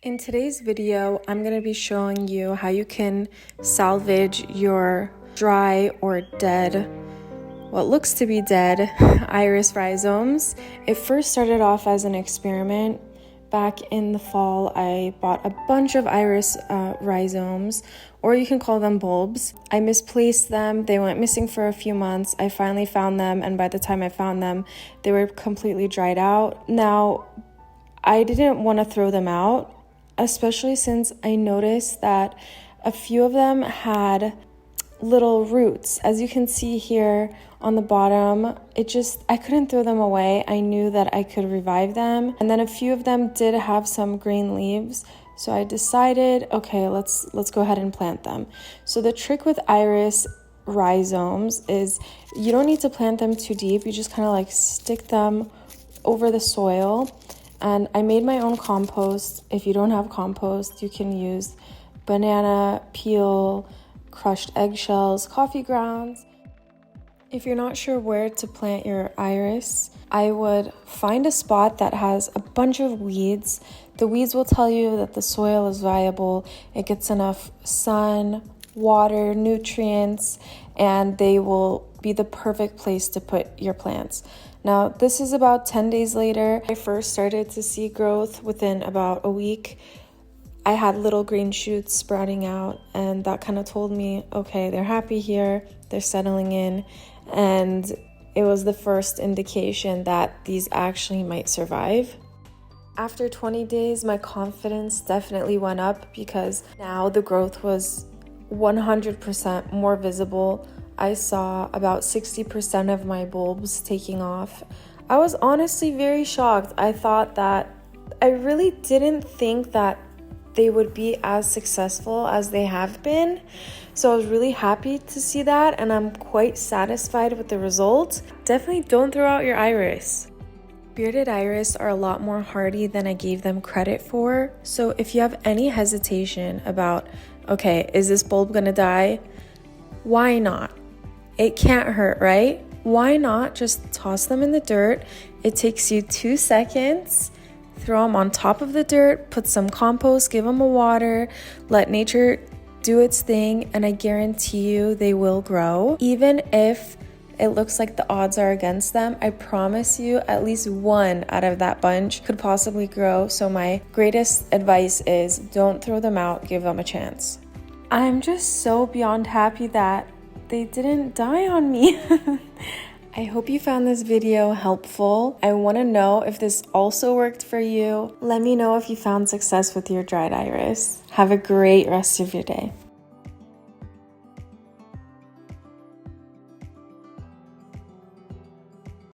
In today's video, I'm going to be showing you how you can salvage your dry or dead, what looks to be dead, iris rhizomes. It first started off as an experiment. Back in the fall, I bought a bunch of iris rhizomes, or you can call them bulbs. I misplaced them. They went missing for a few months. I finally found them, and by the time I found them, they were completely dried out. Now, I didn't want to throw them out, especially since I noticed that a few of them had little roots. As you can see here on the bottom, I couldn't throw them away. I knew that I could revive them. And then a few of them did have some green leaves. So I decided, okay, let's go ahead and plant them. So the trick with iris rhizomes is you don't need to plant them too deep. You just kind of like stick them over the soil. And I made my own compost. If you don't have compost, you can use banana peel, crushed eggshells, coffee grounds. If you're not sure where to plant your iris, I would find a spot that has a bunch of weeds. The weeds will tell you that the soil is viable, it gets enough sun, water, nutrients, and they will be the perfect place to put your plants. Now, this is about 10 days later. I first started to see growth within about a week. I had little green shoots sprouting out, and that kind of told me, okay, they're happy here, they're settling in, and it was the first indication that these actually might survive. After 20 days, my confidence definitely went up because now the growth was 100% more visible. I saw about 60% of my bulbs taking off. I was honestly very shocked. I really didn't think that they would be as successful as they have been. So I was really happy to see that, and I'm quite satisfied with the results. Definitely don't throw out your iris. Bearded iris are a lot more hardy than I gave them credit for. So if you have any hesitation about, okay, is this bulb gonna die? Why not? It can't hurt, right? Why not just toss them in the dirt? It takes you 2 seconds. Throw them on top of the dirt, put some compost, give them a water, let nature do its thing, and I guarantee you they will grow. Even if it looks like the odds are against them, I promise you at least one out of that bunch could possibly grow. So my greatest advice is don't throw them out, give them a chance. I'm just so beyond happy that they didn't die on me. I hope you found this video helpful. I want to know if this also worked for you. Let me know if you found success with your dried iris. Have a great rest of your day.